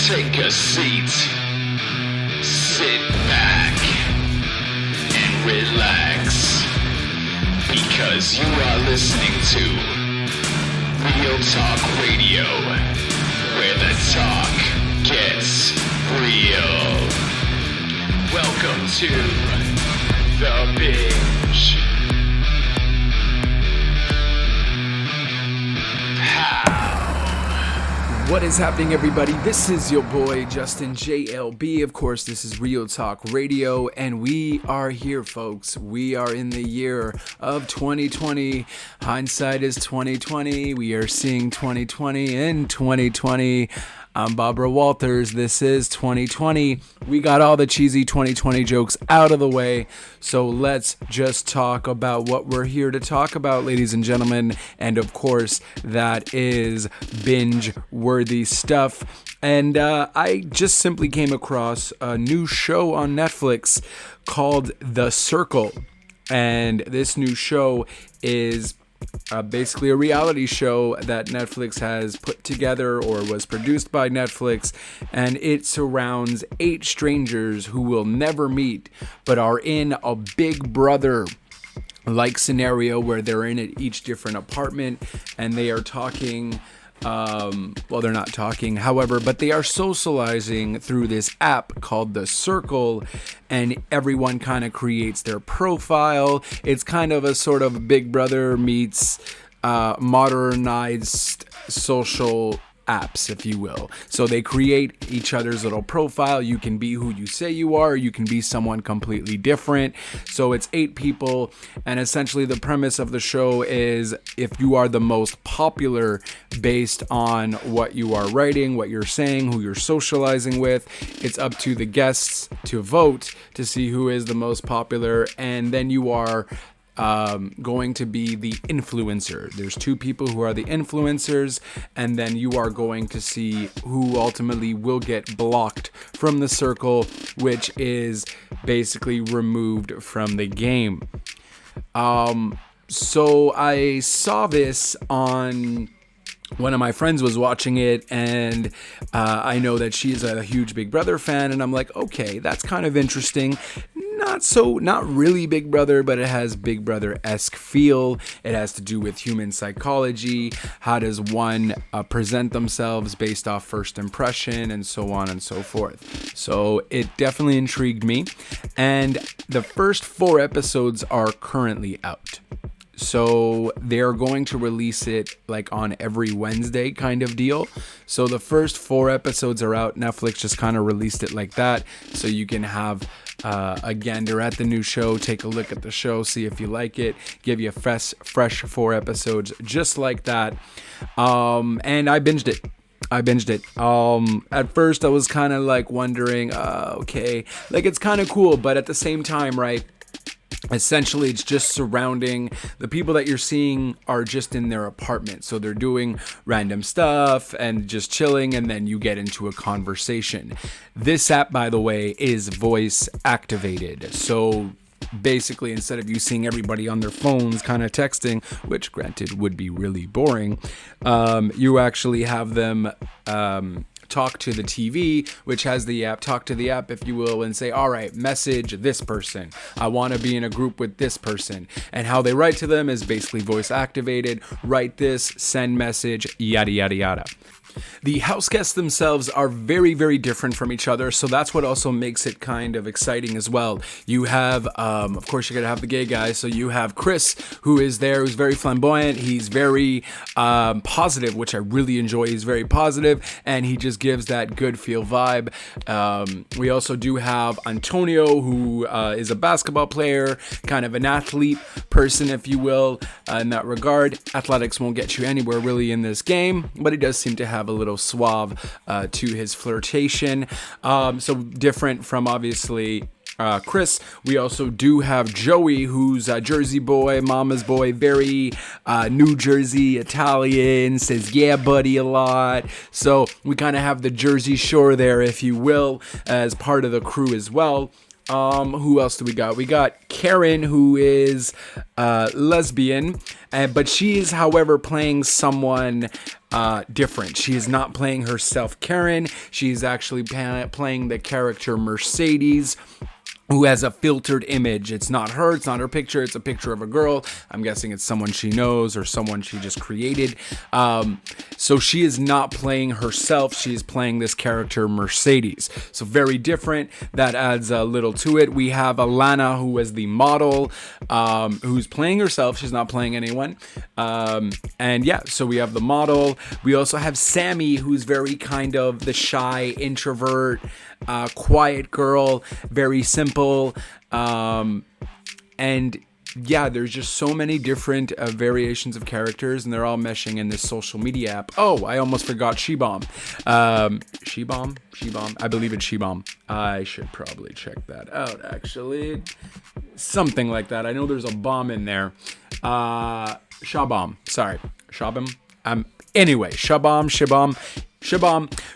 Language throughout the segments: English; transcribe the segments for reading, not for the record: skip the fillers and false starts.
Take a seat, sit back, and relax, because you are listening to Real Talk Radio, where the talk gets real. Welcome to the Binge. What is happening, everybody? This is your boy Justin JLB. Of course, this is Real Talk Radio, and we are here, folks. We are in the year of 2020. Hindsight is 2020. We are seeing 2020 in 2020. I'm Barbara Walters. This is 2020. We got all the cheesy 2020 jokes out of the way. So let's just talk about what we're here to talk about, ladies and gentlemen. And of course, that is binge-worthy stuff. And I just simply came across a new show on Netflix called The Circle. And this new show is basically a reality show that Netflix has put together or was produced by Netflix, and it surrounds 8 strangers who will never meet but are in a Big Brother like scenario where they're in each different apartment and they are talking. Well, they're not talking, however, but they are socializing through this app called The Circle, and everyone kind of creates their profile. It's kind of a sort of Big Brother meets modernized social apps, if you will. So they create each other's little profile. You can be who you say you are. You can be someone completely different. So it's 8 people, and essentially the premise of the show is if you are the most popular based on what you are writing, what you're saying, who you're socializing with, it's up to the guests to vote to see who is the most popular, and then you are going to be the influencer. There's 2 people who are the influencers, and then you are going to see who ultimately will get blocked from the circle, which is basically removed from the game. So I saw this on one of my friends was watching it, and I know that she's a huge Big Brother fan, and I'm like, okay, that's kind of interesting. Not really Big Brother, but it has Big Brother-esque feel. It has to do with human psychology. How does one present themselves based off first impression, and so on and so forth. So it definitely intrigued me. And the first 4 episodes are currently out. So they're going to release it like on every Wednesday kind of deal. So the first 4 episodes are out. Netflix just kind of released it like that. So you can have, again, they're at the new show. Take a look at the show, see if you like it. Give you a fresh 4 episodes just like that. And I binged it. At first I was kind of like wondering, okay, like it's kind of cool, but at the same time, right? Essentially, it's just surrounding the people that you're seeing are just in their apartment. So they're doing random stuff and just chilling, and then you get into a conversation. This app, by the way, is voice activated. So basically, instead of you seeing everybody on their phones kind of texting, which granted would be really boring, you actually have them talk to the TV, which has the app, talk to the app, if you will, and say, all right, message this person. I want to be in a group with this person. And how they write to them is basically voice activated. Write this, send message, yada, yada, yada. The house guests themselves are very, very different from each other, so that's what also makes it kind of exciting as well. You have, of course, you're going to have the gay guy, so you have Chris, who is there, who's very flamboyant. He's very positive, which I really enjoy. He's very positive, and he just gives that good feel vibe. We also do have Antonio, who is a basketball player, kind of an athlete person, if you will, in that regard. Athletics won't get you anywhere really in this game, but he does seem to have a little suave to his flirtation. So different from obviously Chris. We also do have Joey, who's a Jersey boy, mama's boy, very New Jersey Italian, says yeah buddy a lot. So we kind of have the Jersey Shore there, if you will, as part of the crew as well. Who else do we got? We got Karyn, who is lesbian, but she is, however, playing someone different. She is not playing herself, Karyn. She's actually playing the character Mercedeze, who has a filtered image. It's not her, it's not her picture, it's a picture of a girl. I'm guessing it's someone she knows or someone she just created. So she is not playing herself, she is playing this character Mercedeze. So very different, that adds a little to it. We have Alana, who is the model, who's playing herself, she's not playing anyone. And yeah, so we have the model. We also have Sammy, who's very kind of the shy introvert, quiet girl, very simple, and yeah, there's just so many different variations of characters, and they're all meshing in this social media app. Oh, I almost forgot She-Bomb. She-Bomb, I believe it's She-Bomb. I should probably check that out, actually. Something like that. I know there's a bomb in there. Shabam, sorry. Shabam? Anyway, Shabam,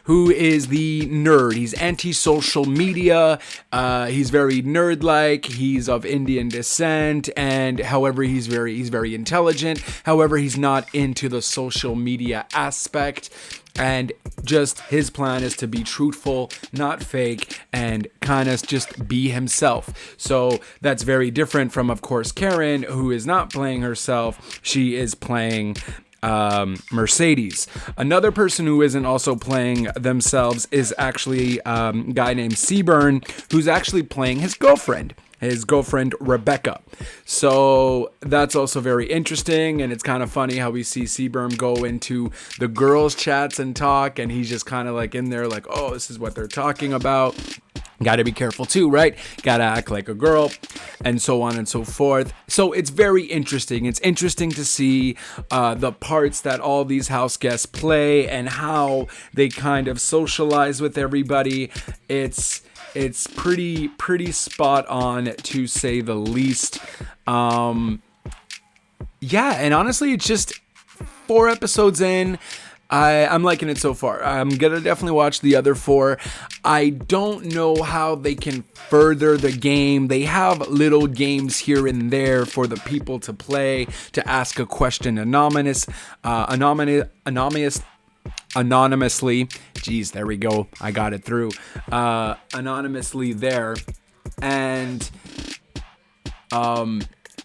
who is the nerd. He's anti-social media. He's very nerd-like. He's of Indian descent, and however, he's very intelligent. However, he's not into the social media aspect. And just his plan is to be truthful, not fake, and kind of just be himself. So that's very different from, of course, Karyn, who is not playing herself. She is playing Mercedeze. Another person who isn't also playing themselves is actually a guy named Seaburn, who's actually playing his girlfriend Rebecca. So that's also very interesting, and it's kind of funny how we see Seaburn go into the girls' chats and talk, and he's just kind of like in there like, oh, this is what they're talking about. Gotta be careful too, right? Gotta act like a girl, and so on and so forth. So it's very interesting. It's interesting to see the parts that all these house guests play and how they kind of socialize with everybody. It's pretty spot on, to say the least. Yeah, and honestly, it's just 4 episodes in. I'm liking it so far. I'm gonna definitely watch the other 4. I don't know how they can further the game. They have little games here and there for the people to play, to ask a question anonymously. Geez, there we go. I got it through. Anonymously there. And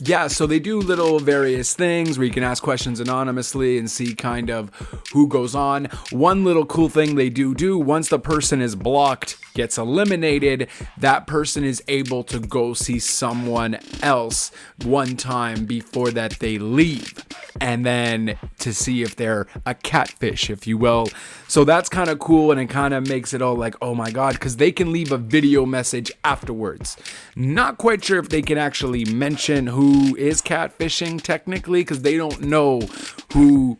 yeah, so they do little various things where you can ask questions anonymously and see kind of who goes on. One little cool thing they do, once the person is blocked, gets eliminated, that person is able to go see someone else one time before that they leave, and then to see if they're a catfish, if you will. So that's kind of cool, and it kind of makes it all like, oh my god, because they can leave a video message afterwards. Not quite sure if they can actually mention who is catfishing technically, because they don't know who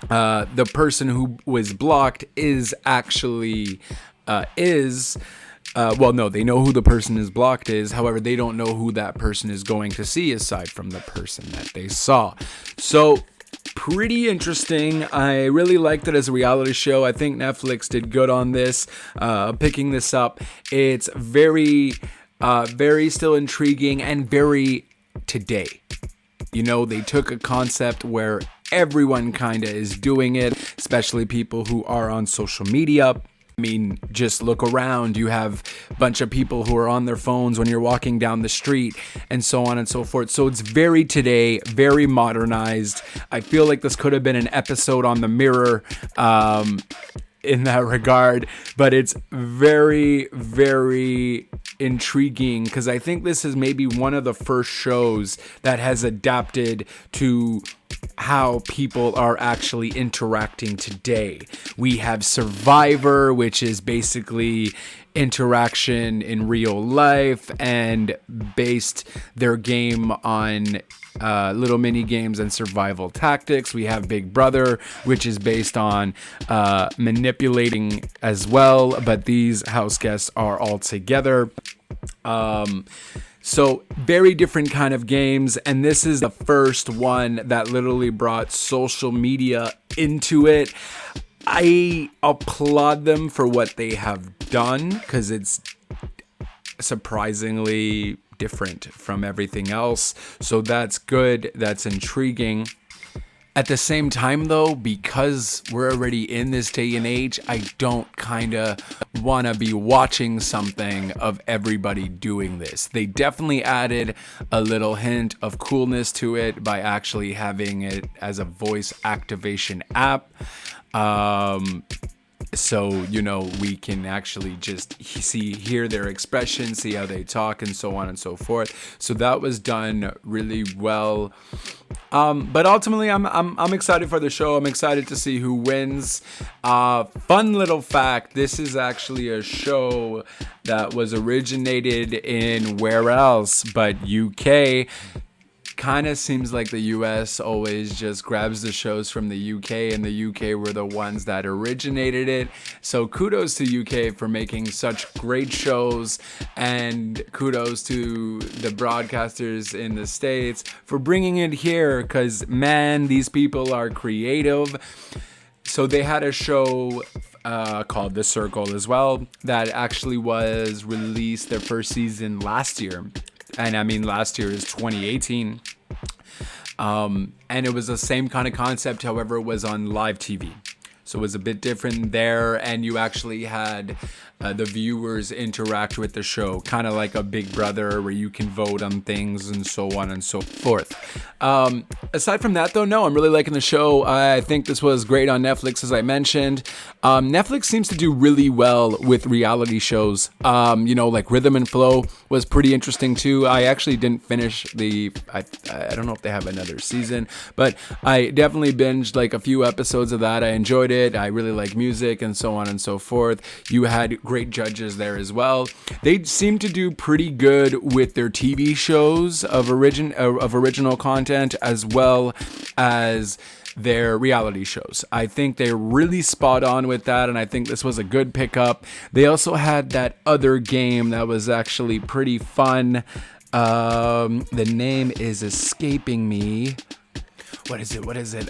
the person who was blocked is actually well, no, they know who the person is blocked is. However, they don't know who that person is going to see aside from the person that they saw. So pretty interesting. I really liked it as a reality show. I think Netflix did good on this, picking this up. It's very still intriguing and very today. You know, they took a concept where everyone kind of is doing it, especially people who are on social media. I mean, just look around. You have a bunch of people who are on their phones when you're walking down the street, and so on and so forth. So it's very today, very modernized. I feel like this could have been an episode on The Mirror in that regard, but it's very, very intriguing, because I think this is maybe one of the first shows that has adapted to how people are actually interacting today. We have Survivor, which is basically interaction in real life, and based their game on little mini games and survival tactics. We have Big Brother, which is based on manipulating as well, but these house guests are all together. So very different kind of games, and this is the first one that literally brought social media into it. I applaud them for what they have done, because it's surprisingly different from everything else. So that's good. That's intriguing. At the same time, though, because we're already in this day and age, I don't kind of want to be watching something of everybody doing this. They definitely added a little hint of coolness to it by actually having it as a voice activation app. So, you know, we can actually just hear their expressions, see how they talk, and so on and so forth. So that was done really well. But ultimately, I'm excited for the show. I'm excited to see who wins. Fun little fact: this is actually a show that was originated in where else but UK. Kind of seems like the US always just grabs the shows from the UK, and the UK were the ones that originated it. So kudos to UK for making such great shows, and kudos to the broadcasters in the States for bringing it here, because man, these people are creative. So they had a show called The Circle as well that actually was released their first season last year. And I mean, last year is 2018. And it was the same kind of concept, however, it was on live TV. So it was a bit different there, and you actually had the viewers interact with the show, kind of like a Big Brother where you can vote on things and so on and so forth. Aside from that, though, no, I'm really liking the show. I think this was great on Netflix, as I mentioned. Netflix seems to do really well with reality shows. You know, like Rhythm and Flow was pretty interesting too. I actually didn't finish I don't know if they have another season, but I definitely binged like a few episodes of that. I enjoyed it. I really like music and so on and so forth. You had great judges there as well. They seem to do pretty good with their TV shows of original content, as well as their reality shows. I think they're really spot on with that, and I think this was a good pickup. They also had that other game that was actually pretty fun. The name is escaping me. What is it?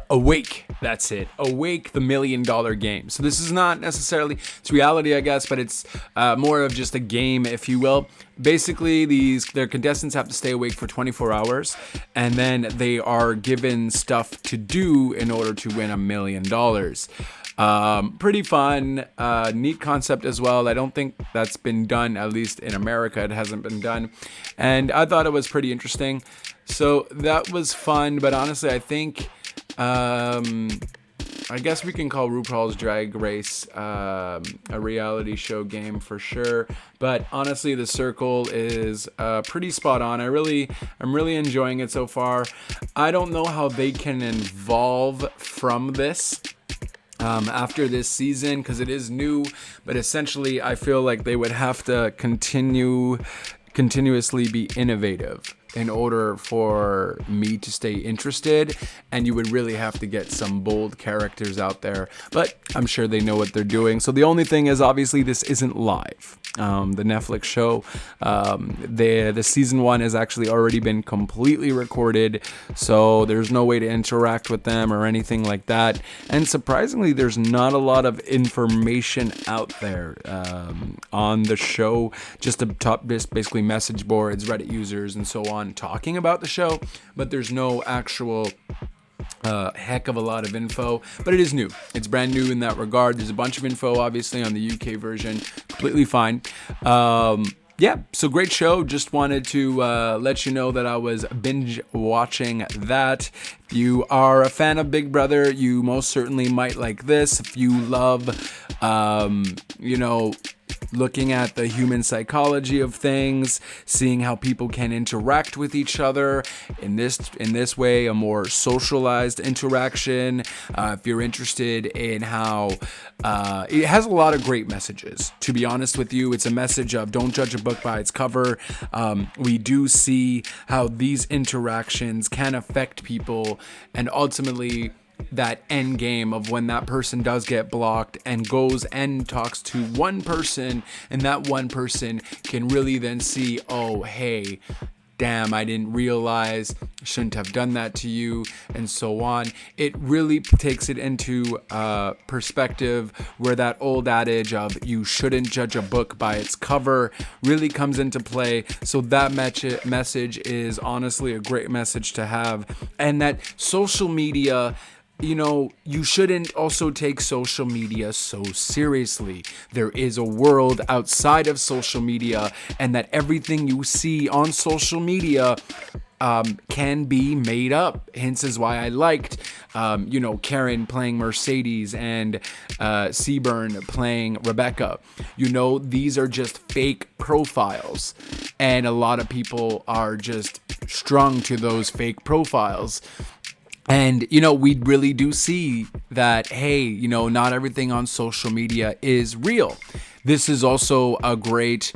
Awake. That's it. Awake, the $1 Million Game. So this is not necessarily, it's reality, I guess, but it's more of just a game, if you will. Basically, their contestants have to stay awake for 24 hours, and then they are given stuff to do in order to win $1 million. Pretty fun, neat concept as well. I don't think that's been done, at least in America, it hasn't been done. And I thought it was pretty interesting. So that was fun, but honestly, I think, I guess we can call RuPaul's Drag Race a reality show game for sure. But honestly, The Circle is pretty spot on. I'm really enjoying it so far. I don't know how they can evolve from this after this season, because it is new. But essentially, I feel like they would have to continuously be innovative in order for me to stay interested, and you would really have to get some bold characters out there, but I'm sure they know what they're doing. So the only thing is, obviously, this isn't live. The Netflix show, the season 1 has actually already been completely recorded, so there's no way to interact with them or anything like that. And surprisingly, there's not a lot of information out there on the show. Just basically message boards, Reddit users, and so on talking about the show, but there's no actual heck of a lot of info. But it is new. It's brand new in that regard. There's a bunch of info, obviously, on the UK version. Completely fine. Yeah, so great show. Just wanted to let you know that I was binge watching that. If you are a fan of Big Brother, you most certainly might like this. If you love, looking at the human psychology of things, seeing how people can interact with each other in this way, a more socialized interaction. If you're interested in how it has a lot of great messages. To be honest with you, it's a message of don't judge a book by its cover. We do see how these interactions can affect people, and ultimately that end game of when that person does get blocked and goes and talks to one person, and that one person can really then see, oh, hey, damn, I didn't realize, shouldn't have done that to you, and so on. It really takes it into perspective where that old adage of you shouldn't judge a book by its cover really comes into play. So that message is honestly a great message to have. And that social media, you know, you shouldn't also take social media so seriously. There is a world outside of social media, and that everything you see on social media can be made up. Hence is why I liked, Karyn playing Mercedeze and Seaburn playing Rebecca. You know, these are just fake profiles, and a lot of people are just strung to those fake profiles. And, you know, we really do see that, hey, you know, not everything on social media is real. This is also a great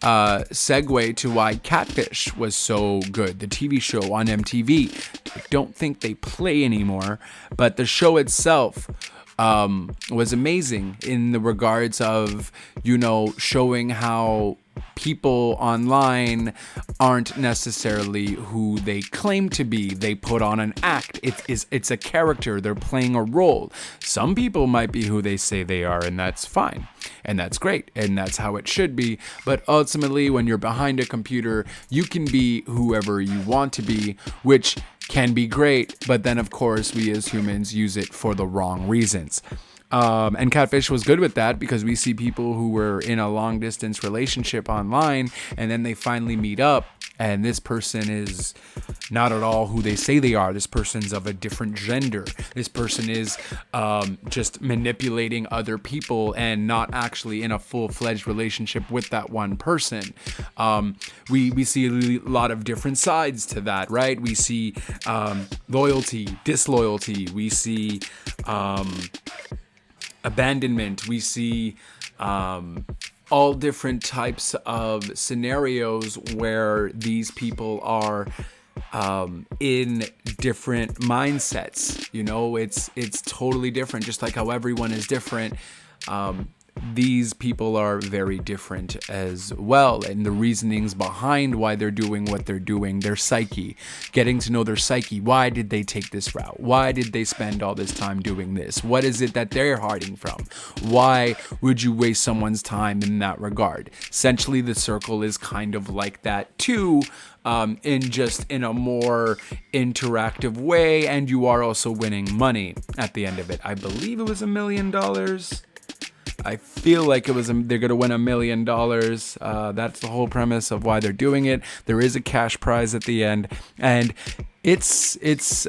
segue to why Catfish was so good, the TV show on MTV. I don't think they play anymore, but the show itself was amazing in the regards of, you know, showing how people online aren't necessarily who they claim to be. They put on an act. It's a character. They're playing a role. Some people might be who they say they are, and that's fine. And that's great. And that's how it should be. But ultimately, when you're behind a computer, you can be whoever you want to be, which can be great. But then, of course, we as humans use it for the wrong reasons. And Catfish was good with that, because we see people who were in a long distance relationship online, and then they finally meet up, and this person is not at all who they say they are. This person's of a different gender. This person is just manipulating other people and not actually in a full-fledged relationship with that one person. We see a lot of different sides to that, right? We see loyalty, disloyalty. We see abandonment. We see all different types of scenarios where these people are in different mindsets. You know, it's totally different. Just like how everyone is different, these people are very different as well, and the reasonings behind why they're doing what they're doing, their psyche, getting to know their psyche. Why did they take this route? Why did they spend all this time doing this? What is it that they're hiding from? Why would you waste someone's time in that regard? Essentially, the circle is kind of like that too, in a more interactive way, and you are also winning money at the end of it. I believe it was $1 million. I feel like they're going to win $1 million. That's the whole premise of why they're doing it. There is a cash prize at the end, and so it's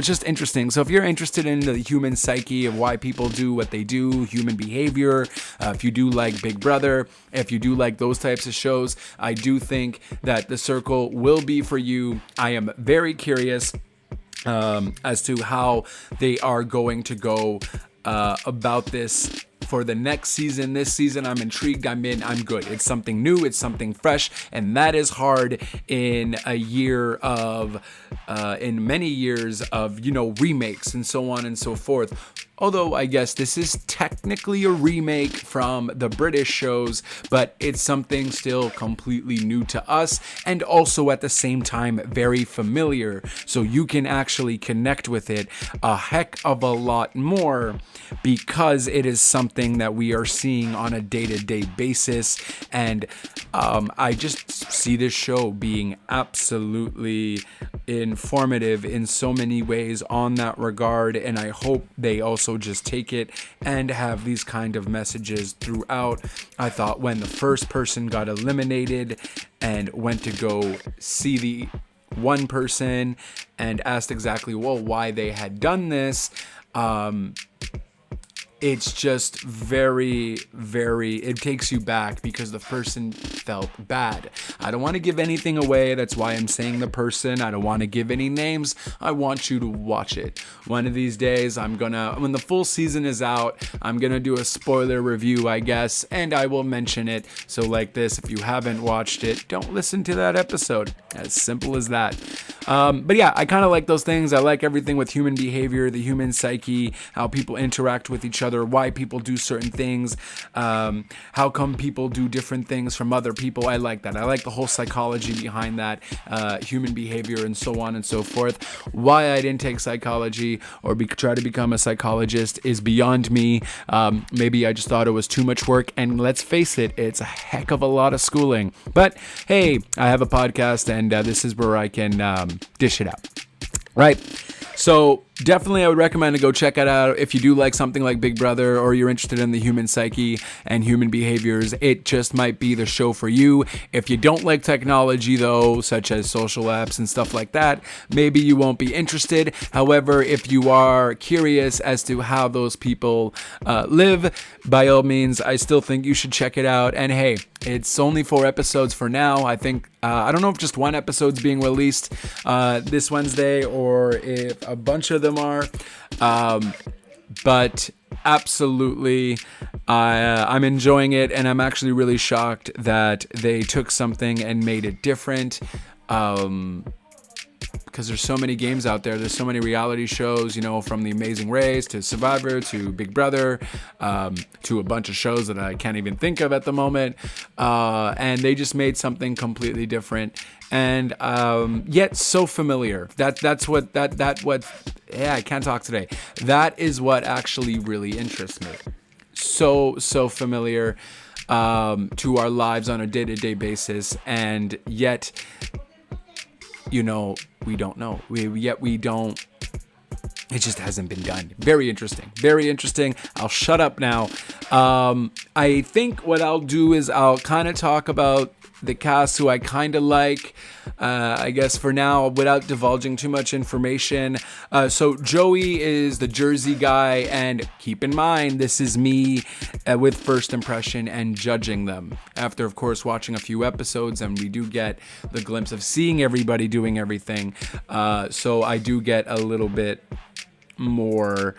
just interesting. So if you're interested in the human psyche of why people do what they do, human behavior, if you do like Big Brother, if you do like those types of shows, I do think that The Circle will be for you. I am very curious as to how they are going to go about this for the next season. This season, I'm intrigued. I'm good. It's something new. It's something fresh, and that is hard in many years of, you know, remakes and so on and so forth. Although I guess this is technically a remake from the British shows, but it's something still completely new to us, and also at the same time very familiar. So you can actually connect with it a heck of a lot more, because it is something that we are seeing on a day-to-day basis. And I just see this show being absolutely informative in so many ways on that regard, and I hope they also just take it and have these kind of messages throughout. I thought when the first person got eliminated and went to go see the one person and asked exactly why they had done this, it's just very, very, it takes you back, because the person felt bad. I don't want to give anything away. That's why I'm saying the person. I don't want to give any names. I want you to watch it. One of these days, when the full season is out, I'm going to do a spoiler review, I guess, and I will mention it. So like this, if you haven't watched it, don't listen to that episode. As simple as that. But yeah, I kind of like those things. I like everything with human behavior, the human psyche, how people interact with each other, why people do certain things, how come people do different things from other people. I like that. I like the whole psychology behind that, human behavior and so on and so forth. Why I didn't take psychology or try to become a psychologist is beyond me. Maybe I just thought it was too much work, and let's face it, it's a heck of a lot of schooling. But hey, I have a podcast, and this is where I can dish it out, right? So definitely I would recommend to go check it out if you do like something like Big Brother, or you're interested in the human psyche and human behaviors. It just might be the show for you. If you don't like technology though, such as social apps and stuff like that, maybe you won't be interested. However, if you are curious as to how those people live, by all means, I still think you should check it out. And hey, it's only 4 episodes for now. I think, I don't know if just one episode's being released this Wednesday or if a bunch of them are. But absolutely, I'm enjoying it, and I'm actually really shocked that they took something and made it different. Because there's so many games out there. There's so many reality shows, you know, from The Amazing Race to Survivor to Big Brother, to a bunch of shows that I can't even think of at the moment. And they just made something completely different, and yet so familiar. That's what I can't talk today. That is what actually really interests me. So familiar to our lives on a day-to-day basis, and yet, you know, we don't know. We don't. It just hasn't been done. Very interesting. Very interesting. I'll shut up now. I think what I'll do is I'll kind of talk about the cast who I kind of like, I guess for now, without divulging too much information. So Joey is the Jersey guy, and keep in mind, this is me with first impression and judging them. After, of course, watching a few episodes, and we do get the glimpse of seeing everybody doing everything. So I do get a little bit more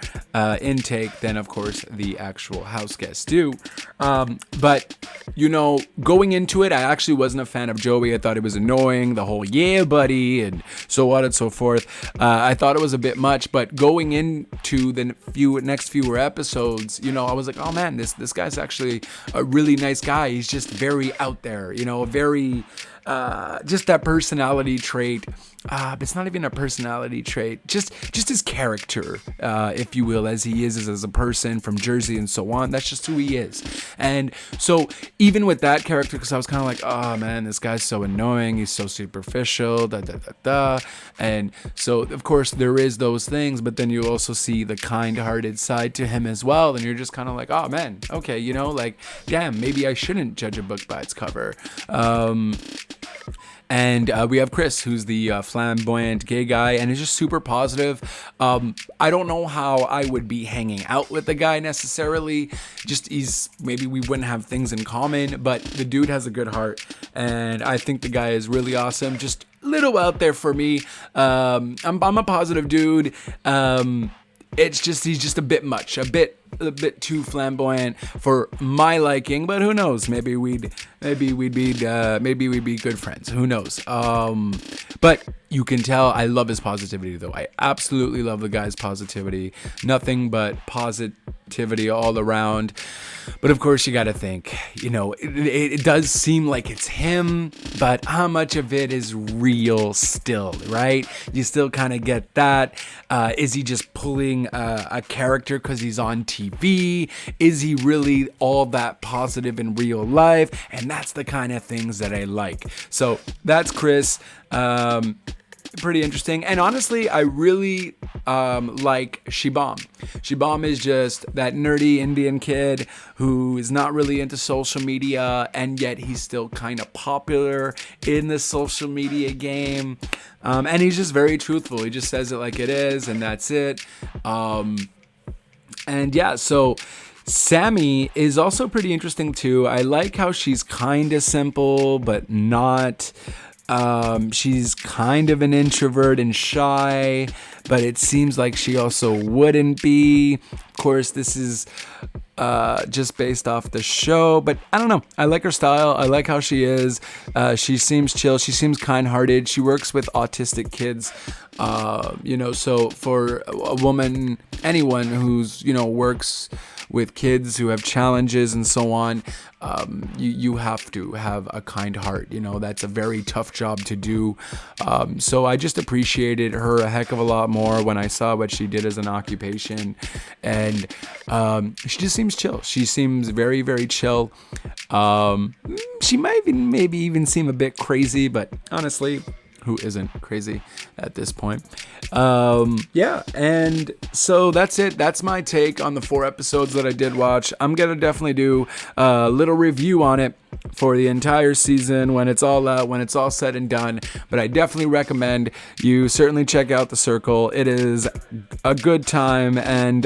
intake than, of course, the actual house guests do. But, you know, going into it, I actually wasn't a fan of Joey. I thought it was annoying, the whole yeah buddy and so on and so forth. I thought it was a bit much, but going into the next few episodes, you know, I was like, oh man, this guy's actually a really nice guy. He's just very out there, you know, very just that personality trait. But it's not even a personality trait, just his character, if you will, as he is as a person from Jersey and so on. That's just who he is. And so even with that character, because I was kind of like, oh man, this guy's so annoying, he's so superficial, and so of course there is those things, but then you also see the kind-hearted side to him as well, and you're just kind of like, oh man, okay, you know, like, damn, maybe I shouldn't judge a book by its cover. And we have Chris, who's the flamboyant gay guy, and is just super positive. I don't know how I would be hanging out with the guy necessarily. Just maybe we wouldn't have things in common, but the dude has a good heart, and I think the guy is really awesome. Just a little out there for me. I'm a positive dude. It's just he's just a bit much, a bit too flamboyant for my liking, but who knows? Maybe we'd be good friends. Who knows? But you can tell I love his positivity, though. I absolutely love the guy's positivity. Nothing but positivity all around. But of course, you got to think, you know, it does seem like it's him, but how much of it is real still, right? You still kind of get that. Is he just pulling a character because he's on TV? Is he really all that positive in real life? And that's the kind of things that I like. So that's Chris. Pretty interesting. And honestly, I really like Shibam. Shibam is just that nerdy Indian kid who is not really into social media, and yet he's still kind of popular in the social media game. And he's just very truthful. He just says it like it is, and that's it. And yeah, so Sammy is also pretty interesting too. I like how she's kind of simple, but not. She's kind of an introvert and shy, but it seems like she also wouldn't be. Of course, this is just based off the show, but I don't know. I like her style. I like how she is. She seems chill. She seems kind-hearted. She works with autistic kids. So for a woman, anyone who's, works with kids who have challenges and so on, you have to have a kind heart. That's a very tough job to do. So I just appreciated her a heck of a lot more when I saw what she did as an occupation. And she just seems chill. She seems very, very chill. She might maybe even seem a bit crazy, but honestly, who isn't crazy at this point? And so that's it. That's my take on the 4 episodes that I did watch. I'm gonna definitely do a little review on it for the entire season when it's all out, when it's all said and done. But I definitely recommend you certainly check out The Circle. It is a good time, and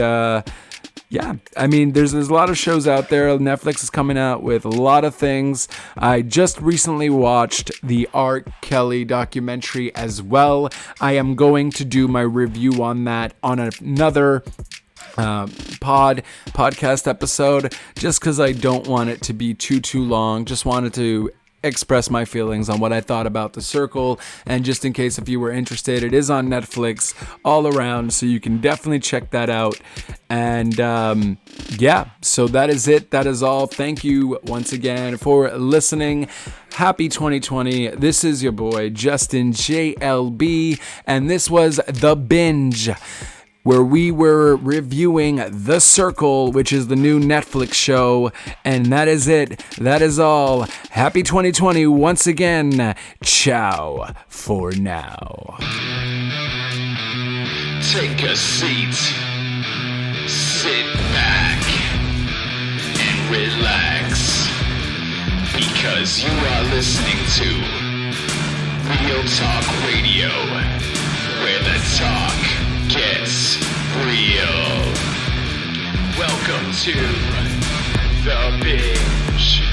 there's a lot of shows out there. Netflix is coming out with a lot of things. I just recently watched the R. Kelly documentary as well. I am going to do my review on that on another podcast episode, just because I don't want it to be too long. Just wanted to express my feelings on what I thought about The Circle, and just in case if you were interested, it is on Netflix all around, so you can definitely check that out. And so that is it. That is all. Thank you once again for listening. Happy 2020. This is your boy Justin JLB, and this was The Binge, where we were reviewing The Circle, which is the new Netflix show. And that is it. That is all. Happy 2020 once again. Ciao for now. Take a seat. Sit back and relax. Because you are listening to Real Talk Radio, where the talk gets real. Welcome to The Binge.